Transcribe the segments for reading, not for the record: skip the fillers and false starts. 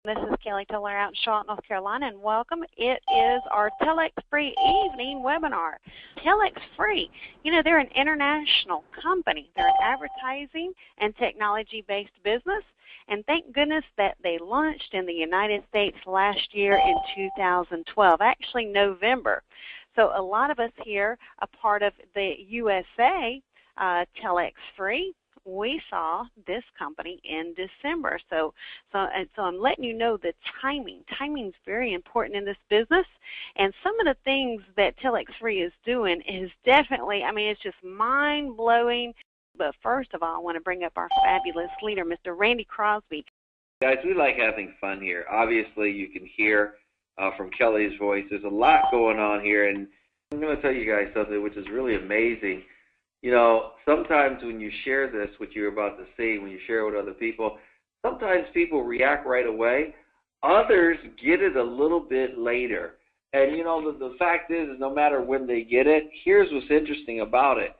This is Kelly Tiller out in Charlotte, North Carolina, and welcome. It is our TelexFree evening webinar. TelexFree, you know, they're an international company. They're an advertising and technology-based business, and thank goodness that they launched in the United States last year in 2012, actually November. So a lot of us here, a part of the USA, TelexFree, we saw this company in December. So I'm letting you know the timing. Timing is very important in this business. And some of the things that TelexFree is doing is definitely, I mean, it's just mind-blowing. But first of all, I want to bring up our fabulous leader, Mr. Randy Crosby. Guys, we like having fun here. Obviously, you can hear from Kelly's voice. There's a lot going on here. And I'm going to tell you guys something which is really amazing. You know, sometimes when you share this, what you're about to see, when you share with other people, sometimes people react right away. Others get it a little bit later. And, you know, the fact is no matter when they get it, here's what's interesting about it.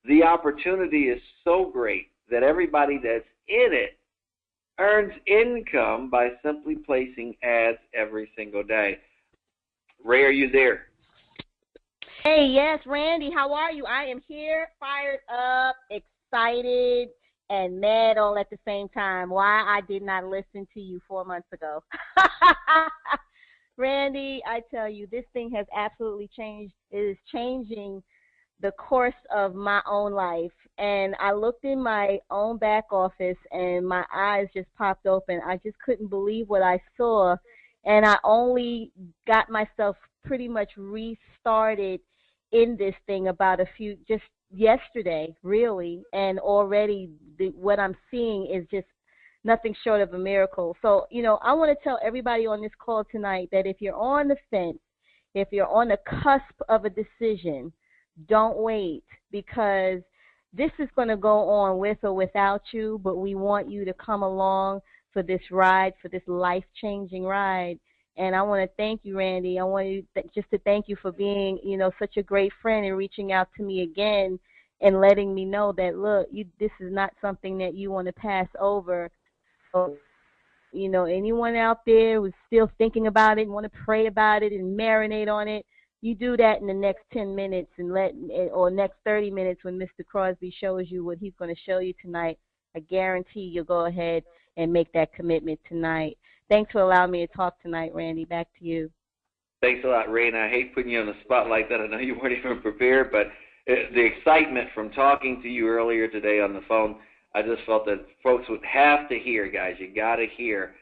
The opportunity is so great that everybody that's in it earns income by simply placing ads every single day. Ray, are you there? Hey, yes, Randy, how are you? I am here, fired up, excited, and mad all at the same time. Why I did not listen to you 4 months ago. Randy, I tell you, this thing has absolutely changed. It is changing the course of my own life. And I looked in my own back office, and my eyes just popped open. I just couldn't believe what I saw. And I only got myself pretty much restarted in this thing about just yesterday, really, and already what I'm seeing is just nothing short of a miracle. So, you know, I want to tell everybody on this call tonight that if you're on the fence, if you're on the cusp of a decision, don't wait, because this is going to go on with or without you, but we want you to come along for this ride, for this life-changing ride. And I want to thank you, Randy. I want you just to thank you for being, you know, such a great friend and reaching out to me again and letting me know that, look, this is not something that you want to pass over. So, you know, anyone out there who's still thinking about it and want to pray about it and marinate on it, you do that in the next 10 minutes or next 30 minutes when Mr. Crosby shows you what he's going to show you tonight. I guarantee you'll go ahead and make that commitment tonight. Thanks for allowing me to talk tonight, Randy. Back to you. Thanks a lot, Ray, and I hate putting you on the spot like that. I know you weren't even prepared, but the excitement from talking to you earlier today on the phone, I just felt that folks would have to hear, guys. You got to hear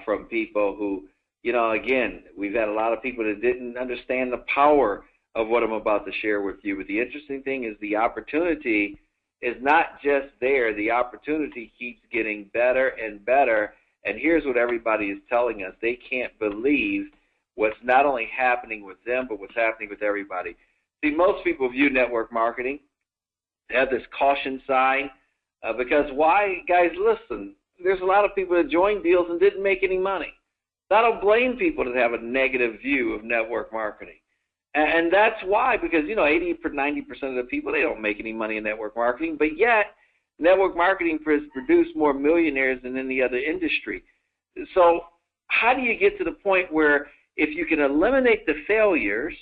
from people who, you know, again, we've had a lot of people that didn't understand the power of what I'm about to share with you. But the interesting thing is the opportunity is not just there. The opportunity keeps getting better and better. And here's what everybody is telling us. They can't believe what's not only happening with them, but what's happening with everybody. See, most people view network marketing, they have this caution sign, because why? Guys, listen, there's a lot of people that joined deals and didn't make any money. So I don't blame people that have a negative view of network marketing. And that's why, because, you know, 80-90% of the people, they don't make any money in network marketing, but yet network marketing has produced more millionaires than any other industry. So how do you get to the point where if you can eliminate the failures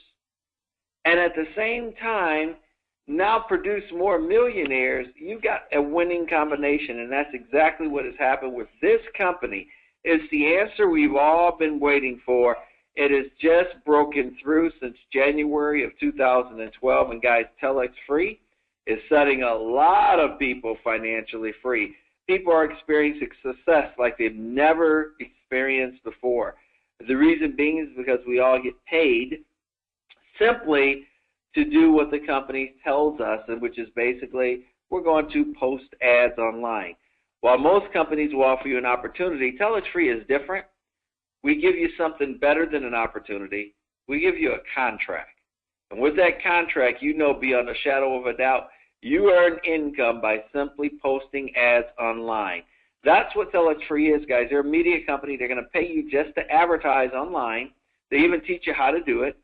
and at the same time now produce more millionaires, you've got a winning combination, and that's exactly what has happened with this company. It's the answer we've all been waiting for. It has just broken through since January of 2012, and guys, TelexFree is setting a lot of people financially free. People are experiencing success like they've never experienced before. The reason being is because we all get paid simply to do what the company tells us, which is basically we're going to post ads online. While most companies will offer you an opportunity, TelexFree is different. We give you something better than an opportunity. We give you a contract. And with that contract, you know beyond a shadow of a doubt, you earn income by simply posting ads online. That's what TelexFree is, guys. They're a media company. They're going to pay you just to advertise online. They even teach you how to do it.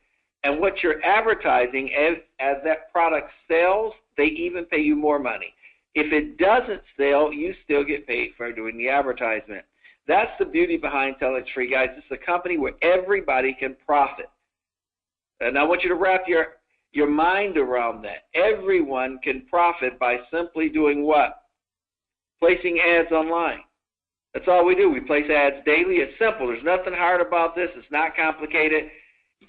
And what you're advertising, as that product sells, they even pay you more money. If it doesn't sell, you still get paid for doing the advertisement. That's the beauty behind TelexFree, guys. It's a company where everybody can profit. And I want you to wrap your mind around that. Everyone can profit by simply doing what? Placing ads online. That's all we do. We place ads daily. It's simple. There's nothing hard about this. It's not complicated.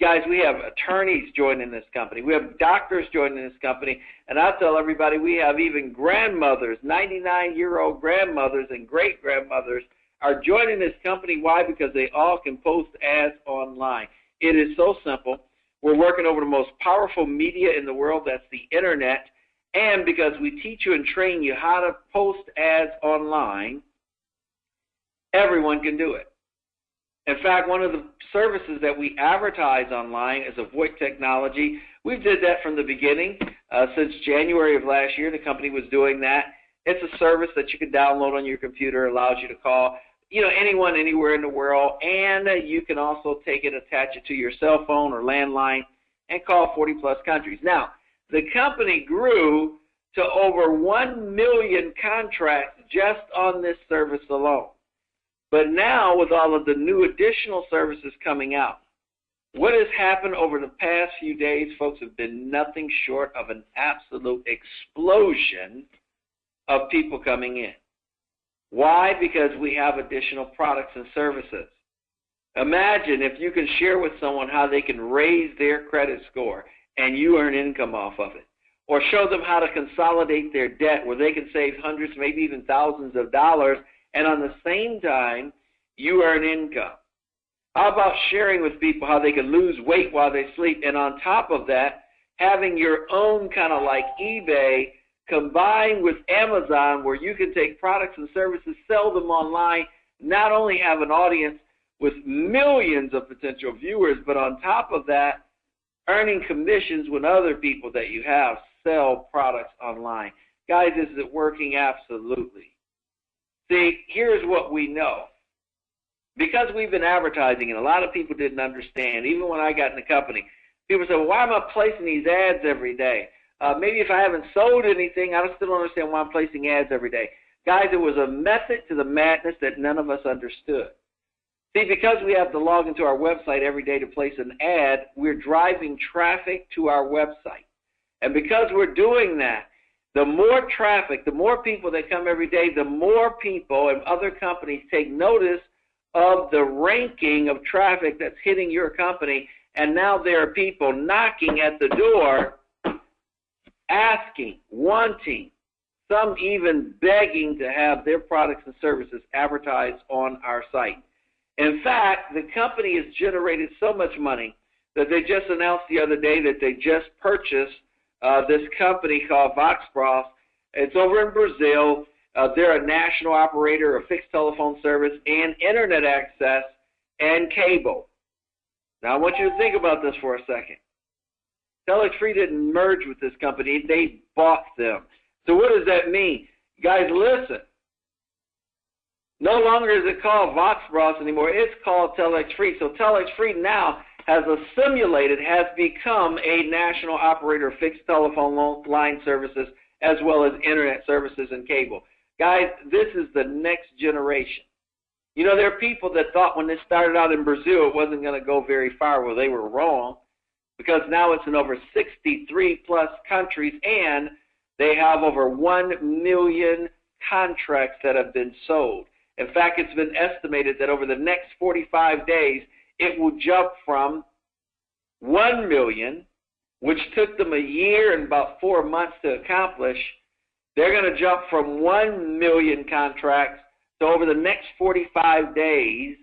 Guys, we have attorneys joining this company. We have doctors joining this company. And I tell everybody we have even grandmothers, 99-year-old grandmothers and great-grandmothers are joining this company. Why? Because they all can post ads online. It is so simple. We're working over the most powerful media in the world. That's the Internet. And because we teach you and train you how to post ads online, everyone can do it. In fact, one of the services that we advertise online is a VoIP technology. We did that from the beginning. Since January of last year, the company was doing that. It's a service that you can download on your computer, allows you to call anyone, anywhere in the world, and you can also take it, attach it to your cell phone or landline, and call 40-plus countries. Now, the company grew to over 1 million contracts just on this service alone. But now, with all of the new additional services coming out, what has happened over the past few days, folks, have been nothing short of an absolute explosion of people coming in. Why? Because we have additional products and services. Imagine if you can share with someone how they can raise their credit score and you earn income off of it. Or show them how to consolidate their debt where they can save hundreds, maybe even thousands of dollars, and on the same time, you earn income. How about sharing with people how they can lose weight while they sleep, and on top of that, having your own kind of like eBay combined with Amazon where you can take products and services, sell them online, not only have an audience with millions of potential viewers, but on top of that, earning commissions when other people that you have sell products online. Guys, is it working? Absolutely. See, here's what we know. Because we've been advertising, and a lot of people didn't understand, even when I got in the company, people said, well, why am I placing these ads every day? Maybe if I haven't sold anything, I still don't understand why I'm placing ads every day. Guys, it was a method to the madness that none of us understood. See, because we have to log into our website every day to place an ad, we're driving traffic to our website. And because we're doing that, the more traffic, the more people that come every day, the more people and other companies take notice of the ranking of traffic that's hitting your company. And now there are people knocking at the door, asking, wanting, some even begging to have their products and services advertised on our site. In fact, the company has generated so much money that they just announced the other day that they just purchased this company called Voxbros. It's over in Brazil. They're a national operator of fixed telephone service and internet access and cable. Now, I want you to think about this for a second. TelexFree didn't merge with this company. They bought them. So what does that mean? Guys, listen. No longer is it called Voxbros anymore. It's called TelexFree. So TelexFree now has become a national operator of fixed telephone line services as well as internet services and cable. Guys, this is the next generation. You know, there are people that thought when this started out in Brazil it wasn't going to go very far. Well, they were wrong, because now it's in over 63-plus countries, and they have over 1 million contracts that have been sold. In fact, it's been estimated that over the next 45 days, it will jump from 1 million, which took them a year and about 4 months to accomplish. They're going to jump from 1 million contracts to, over the next 45 days,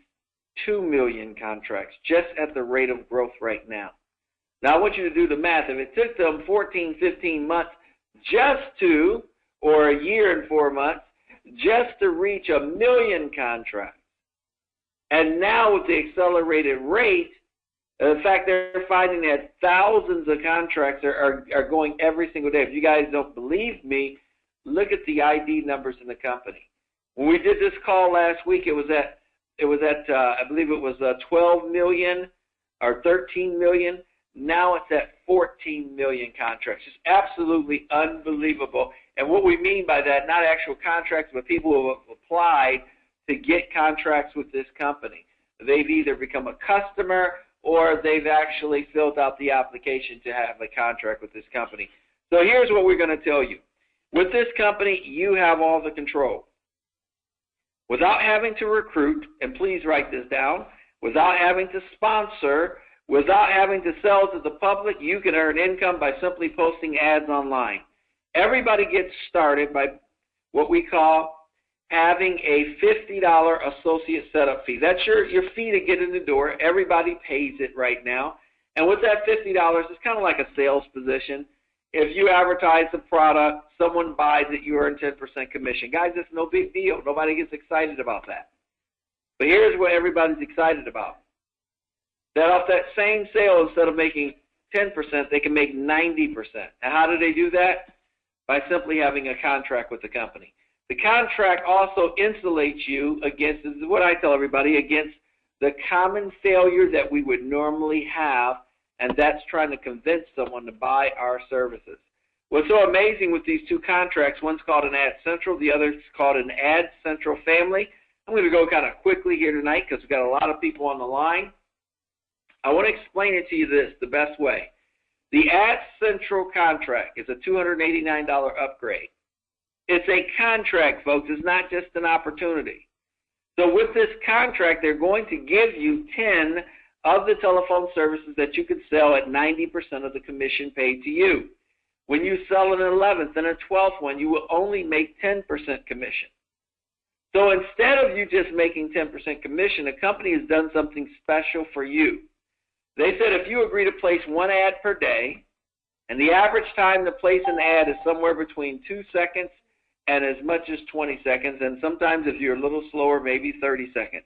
2 million contracts, just at the rate of growth right now. Now, I want you to do the math. If it took them 14, 15 months just to, or a year and 4 months, just to reach 1 million contracts, and now with the accelerated rate, in fact, they're finding that thousands of contracts are going every single day. If you guys don't believe me, look at the ID numbers in the company. When we did this call last week, it was at I believe it was 12 million or 13 million. Now it's at 14 million contracts. It's absolutely unbelievable. And what we mean by that, not actual contracts, but people who have applied to get contracts with this company. They've either become a customer or they've actually filled out the application to have a contract with this company. So here's what we're going to tell you. With this company, you have all the control. Without having to recruit, and please write this down, without having to sponsor, without having to sell to the public, you can earn income by simply posting ads online. Everybody gets started by what we call having a $50 associate setup fee. That's your fee to get in the door. Everybody pays it right now. And with that $50, it's kind of like a sales position. If you advertise the product, someone buys it, you earn 10% commission. Guys, it's no big deal. Nobody gets excited about that. But here's what everybody's excited about. That off that same sale, instead of making 10%, they can make 90%. And how do they do that? By simply having a contract with the company. The contract also insulates you against, this is what I tell everybody, against the common failure that we would normally have, and that's trying to convince someone to buy our services. What's so amazing with these two contracts, one's called an Ad Central, the other's called an Ad Central Family. I'm going to go kind of quickly here tonight because we've got a lot of people on the line. I want to explain it to you the best way. The Ad Central contract is a $289 upgrade. It's a contract, folks. It's not just an opportunity. So with this contract, they're going to give you 10 of the telephone services that you could sell at 90% of the commission paid to you. When you sell an 11th and a 12th one, you will only make 10% commission. So instead of you just making 10% commission, the company has done something special for you. They said if you agree to place one ad per day, and the average time to place an ad is somewhere between 2 seconds and as much as 20 seconds, and sometimes if you're a little slower, maybe 30 seconds.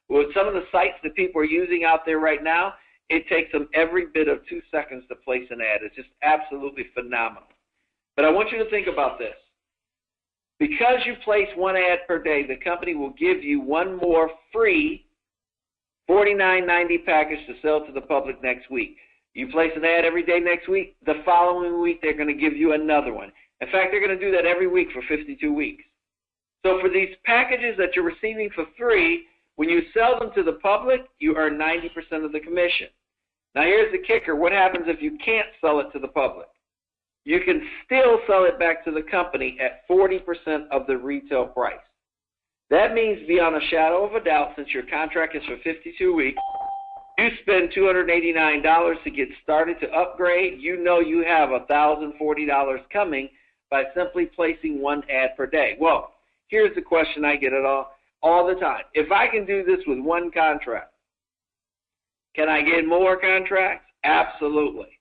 Well, some of the sites that people are using out there right now, it takes them every bit of 2 seconds to place an ad. It's just absolutely phenomenal. But I want you to think about this. Because you place one ad per day, the company will give you one more free $49.90 package to sell to the public next week. You place an ad every day next week, the following week they're going to give you another one. In fact, they're going to do that every week for 52 weeks. So for these packages that you're receiving for free, when you sell them to the public, you earn 90% of the commission. Now here's the kicker. What happens if you can't sell it to the public? You can still sell it back to the company at 40% of the retail price. That means beyond a shadow of a doubt, since your contract is for 52 weeks, you spend $289 to get started to upgrade, you know you have $1,040 coming by simply placing one ad per day. Well, here's the question I get all the time. If I can do this with one contract, can I get more contracts? Absolutely.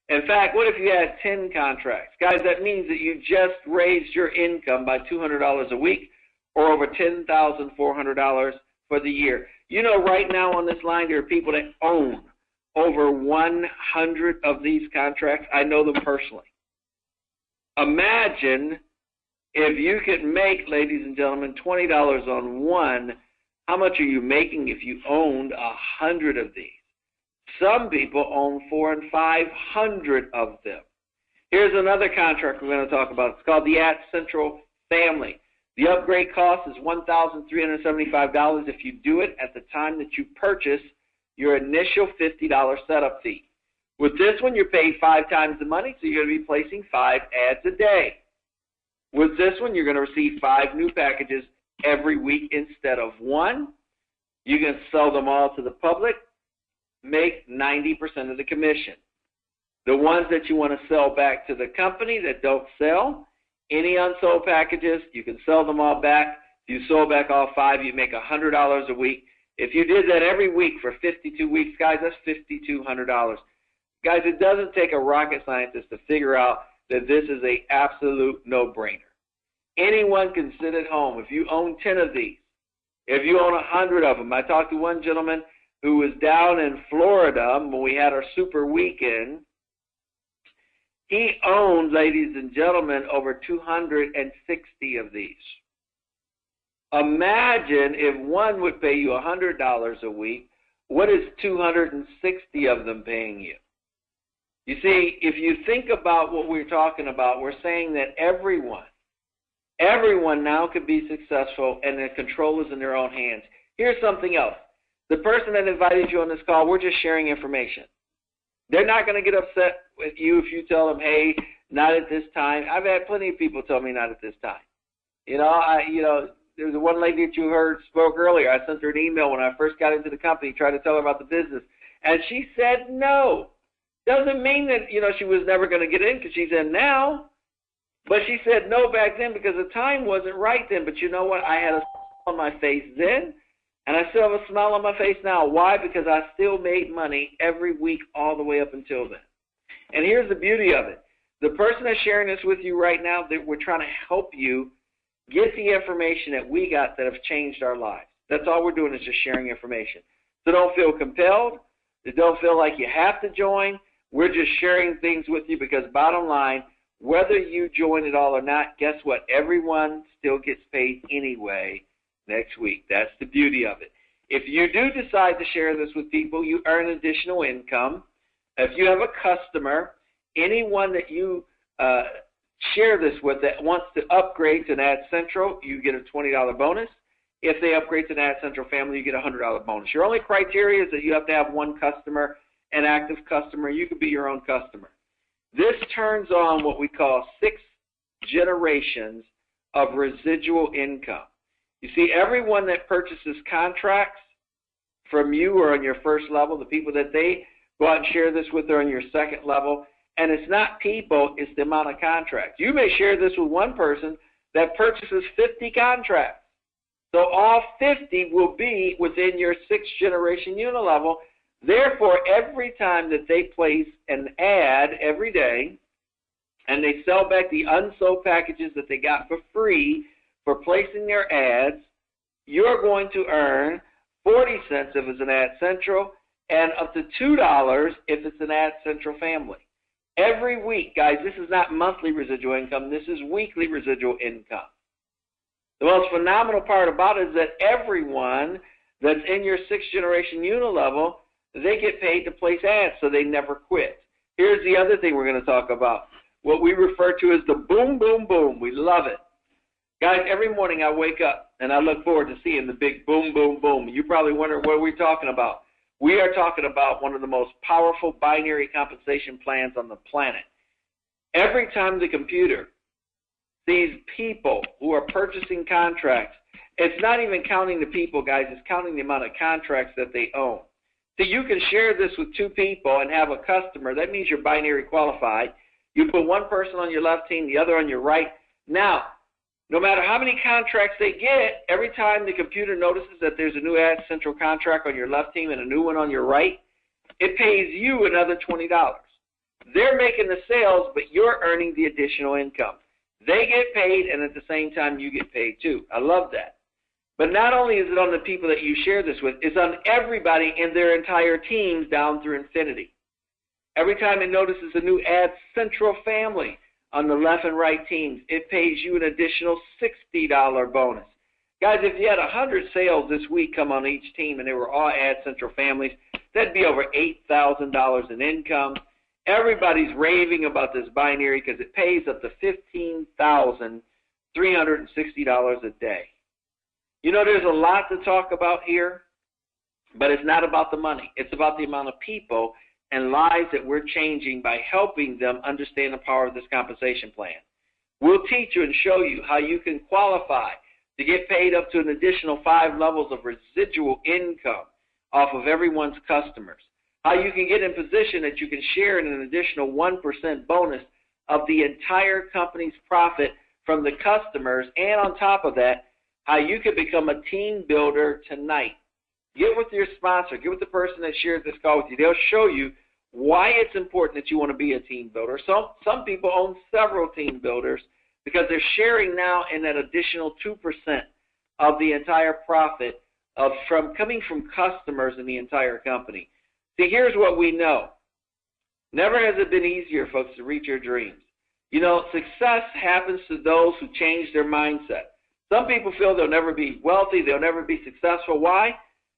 In fact, what if you had 10 contracts? Guys, that means that you just raised your income by $200 a week or over $10,400 for the year. You know, right now on this line, there are people that own over 100 of these contracts. I know them personally. Imagine if you could make, ladies and gentlemen, $20 on one, how much are you making if you owned 100 of these? Some people own 400 and 500 of them. Here's another contract we're going to talk about. It's called the Ad Central Family. The upgrade cost is $1,375 if you do it at the time that you purchase your initial $50 setup fee. With this one, you're paid 5 times the money, so you're going to be placing 5 ads a day. With this one, you're going to receive 5 new packages every week instead of 1. You can sell them all to the public, make 90% of the commission. The ones that you want to sell back to the company that don't sell, any unsold packages, you can sell them all back. If you sold back all 5, you make $100 a week. If you did that every week for 52 weeks, guys, that's $5,200. Guys, it doesn't take a rocket scientist to figure out that this is an absolute no-brainer. Anyone can sit at home. If you own 10 of these, if you own 100 of them. I talked to one gentleman who was down in Florida when we had our super weekend. He owned, ladies and gentlemen, over 260 of these. Imagine if one would pay you $100 a week, what is 260 of them paying you? You see, if you think about what we're talking about, we're saying that everyone Everyone now can be successful, and the control is in their own hands. Here's something else. The person that invited you on this call, we're just sharing information. They're not going to get upset with you if you tell them, hey, not at this time. I've had plenty of people tell me not at this time. There's one lady that you heard spoke earlier. I sent her an email when I first got into the company, tried to tell her about the business, and she said no. Doesn't mean that, she was never going to get in because she's in now. But she said no back then because the time wasn't right then. But you know what? I had a smile on my face then, and I still have a smile on my face now. Why? Because I still made money every week all the way up until then. And here's the beauty of it. The person that's sharing this with you right now, that we're trying to help you get the information that we got that have changed our lives. That's all we're doing is just sharing information. So don't feel compelled. Don't feel like you have to join. We're just sharing things with you because bottom line, whether you join it all or not, guess what? Everyone still gets paid anyway next week. That's the beauty of it. If you do decide to share this with people, you earn additional income. If you have a customer, anyone that you share this with that wants to upgrade to an Ad Central, you get a $20 bonus. If they upgrade to an Ad Central family, you get a $100 bonus. Your only criteria is that you have to have one customer, an active customer. You could be your own customer. This turns on what we call 6 generations of residual income. You see, everyone that purchases contracts from you or on your first level, the people that they go out and share this with are on your second level, and it's not people, it's the amount of contracts. You may share this with one person that purchases 50 contracts. So all 50 will be within your 6th generation unilevel. Therefore, every time that they place an ad every day and they sell back the unsold packages that they got for free for placing their ads, you're going to earn 40 cents if it's an Ad Central and up to $2 if it's an Ad Central family. Every week, guys, this is not monthly residual income. This is weekly residual income. The most phenomenal part about it is that everyone that's in your 6th generation unilevel, they get paid to place ads, so they never quit. Here's the other thing we're going to talk about, what we refer to as the boom, boom, boom. We love it. Guys, every morning I wake up, and I look forward to seeing the big boom, boom, boom. You probably wonder what we're talking about. We are talking about one of the most powerful binary compensation plans on the planet. Every time the computer sees people who are purchasing contracts, it's not even counting the people, guys. It's counting the amount of contracts that they own. So you can share this with 2 people and have a customer. That means you're binary qualified. You put one person on your left team, the other on your right. Now, no matter how many contracts they get, every time the computer notices that there's a new Ad Central contract on your left team and a new one on your right, it pays you another $20. They're making the sales, but you're earning the additional income. They get paid, and at the same time, you get paid too. I love that. But not only is it on the people that you share this with, it's on everybody in their entire teams down through infinity. Every time it notices a new Ad Central family on the left and right teams, it pays you an additional $60 bonus. Guys, if you had 100 sales this week come on each team and they were all Ad Central families, that'd be over $8,000 in income. Everybody's raving about this binary because it pays up to $15,360 a day. You know, there's a lot to talk about here, but it's not about the money. It's about the amount of people and lives that we're changing by helping them understand the power of this compensation plan. We'll teach you and show you how you can qualify to get paid up to an additional 5 levels of residual income off of everyone's customers. How you can get in position that you can share in an additional 1% bonus of the entire company's profit from the customers, and on top of that, how you can become a team builder tonight. Get with your sponsor. Get with the person that shared this call with you. They'll show you why it's important that you want to be a team builder. Some people own several team builders because they're sharing now in that additional 2% of the entire profit coming from customers in the entire company. See, here's what we know. Never has it been easier, folks, to reach your dreams. You know, success happens to those who change their mindset. Some people feel they'll never be wealthy, they'll never be successful. Why?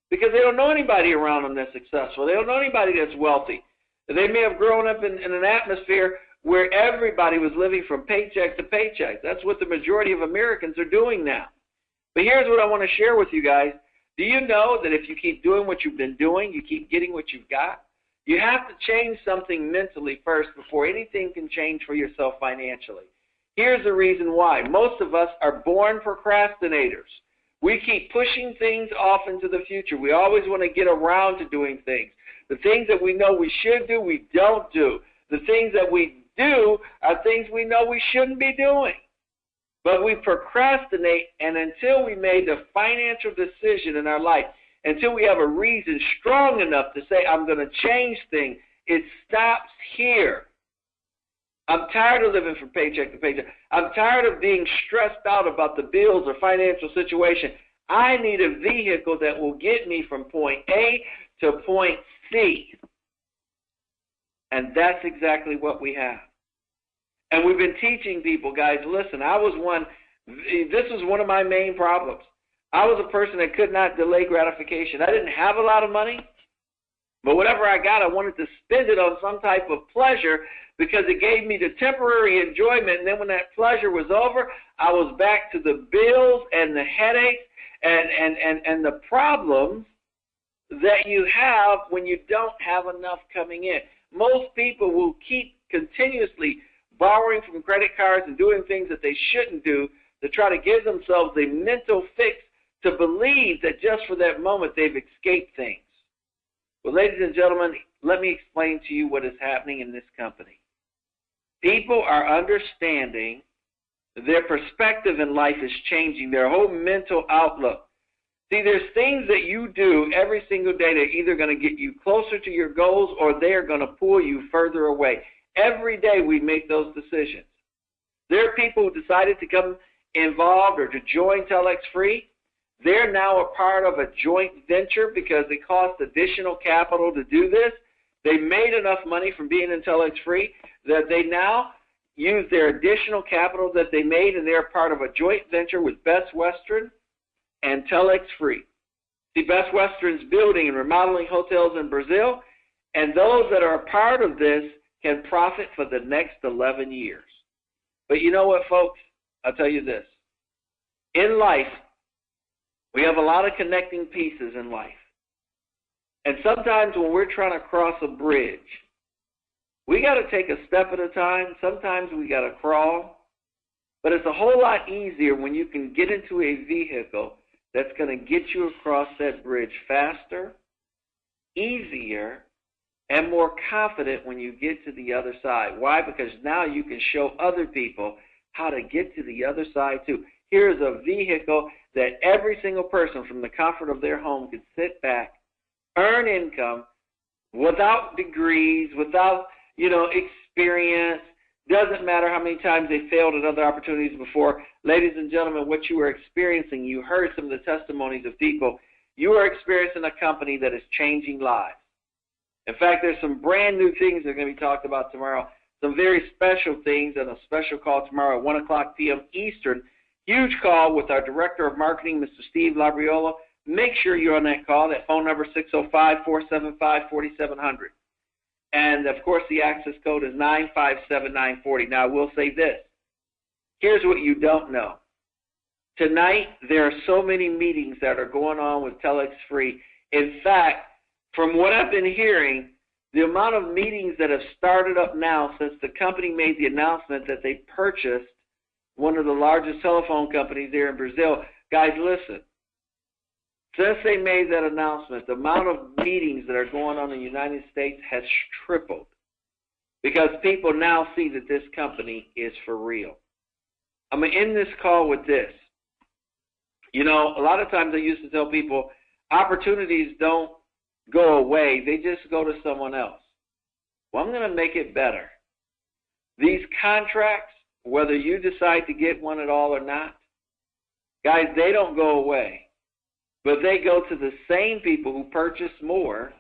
Because they don't know anybody around them that's successful. They don't know anybody that's wealthy. They may have grown up in an atmosphere where everybody was living from paycheck to paycheck. That's what the majority of Americans are doing now. But here's what I want to share with you guys. Do you know that if you keep doing what you've been doing, you keep getting what you've got? You have to change something mentally first before anything can change for yourself financially. Here's the reason why. Most of us are born procrastinators. We keep pushing things off into the future. We always want to get around to doing things. The things that we know we should do, we don't do. The things that we do are things we know we shouldn't be doing. But we procrastinate, and until we made a financial decision in our life, until we have a reason strong enough to say, I'm going to change things, it stops here. I'm tired of living from paycheck to paycheck. I'm tired of being stressed out about the bills or financial situation. I need a vehicle that will get me from point A to point C. And that's exactly what we have. And we've been teaching people, guys, listen, this was one of my main problems. I was a person that could not delay gratification. I didn't have a lot of money, but whatever I got, I wanted to spend it on some type of pleasure because it gave me the temporary enjoyment. And then when that pleasure was over, I was back to the bills and the headaches and the problems that you have when you don't have enough coming in. Most people will keep continuously borrowing from credit cards and doing things that they shouldn't do to try to give themselves a mental fix to believe that just for that moment they've escaped things. Well, ladies and gentlemen, let me explain to you what is happening in this company. People are understanding their perspective in life is changing, their whole mental outlook. See, there's things that you do every single day that are either going to get you closer to your goals or they're going to pull you further away. Every day we make those decisions. There are people who decided to come involved or to join TelexFree. They're now a part of a joint venture because it costs additional capital to do this. They made enough money from being in TelexFree that they now use their additional capital that they made, and they're part of a joint venture with Best Western and TelexFree. See, Best Western's building and remodeling hotels in Brazil, and those that are a part of this can profit for the next 11 years. But you know what, folks? I'll tell you this. In life, we have a lot of connecting pieces in life. And sometimes when we're trying to cross a bridge, we got to take a step at a time. Sometimes we got to crawl. But it's a whole lot easier when you can get into a vehicle that's going to get you across that bridge faster, easier, and more confident when you get to the other side. Why? Because now you can show other people how to get to the other side too. Here's a vehicle that every single person from the comfort of their home could sit back, earn income without degrees, without, experience. Doesn't matter how many times they failed at other opportunities before. Ladies and gentlemen, what you are experiencing, you heard some of the testimonies of people. You are experiencing a company that is changing lives. In fact, there's some brand new things that are going to be talked about tomorrow, some very special things on a special call tomorrow at 1 o'clock p.m. Eastern. Huge call with our Director of Marketing, Mr. Steve Labriola. Make sure you're on that call. That phone number is 605-475-4700. And, of course, the access code is 957940. Now, I will say this. Here's what you don't know. Tonight, there are so many meetings that are going on with TelexFree. In fact, from what I've been hearing, the amount of meetings that have started up now since the company made the announcement that they purchased one of the largest telephone companies there in Brazil. Guys, listen. Since they made that announcement, the amount of meetings that are going on in the United States has tripled because people now see that this company is for real. I'm going to end this call with this. A lot of times I used to tell people opportunities don't go away. They just go to someone else. Well, I'm going to make it better. These contracts, whether you decide to get one at all or not, guys, they don't go away. But they go to the same people who purchase more,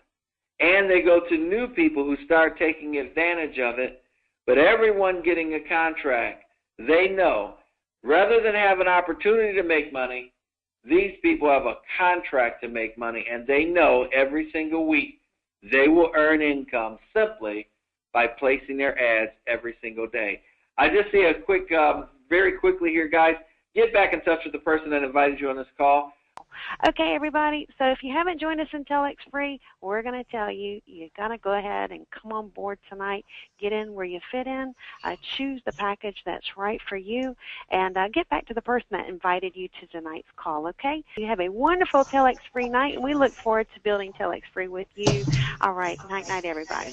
and they go to new people who start taking advantage of it. But everyone getting a contract, they know, rather than have an opportunity to make money, these people have a contract to make money, and they know every single week they will earn income simply by placing their ads every single day. I just see a quick, very quickly here, guys, get back in touch with the person that invited you on this call. Okay, everybody, so if you haven't joined us in TelexFree, we're going to tell you, you got to go ahead and come on board tonight, get in where you fit in, choose the package that's right for you, and get back to the person that invited you to tonight's call, okay? You have a wonderful TelexFree night, and we look forward to building TelexFree with you. All right, night-night, everybody.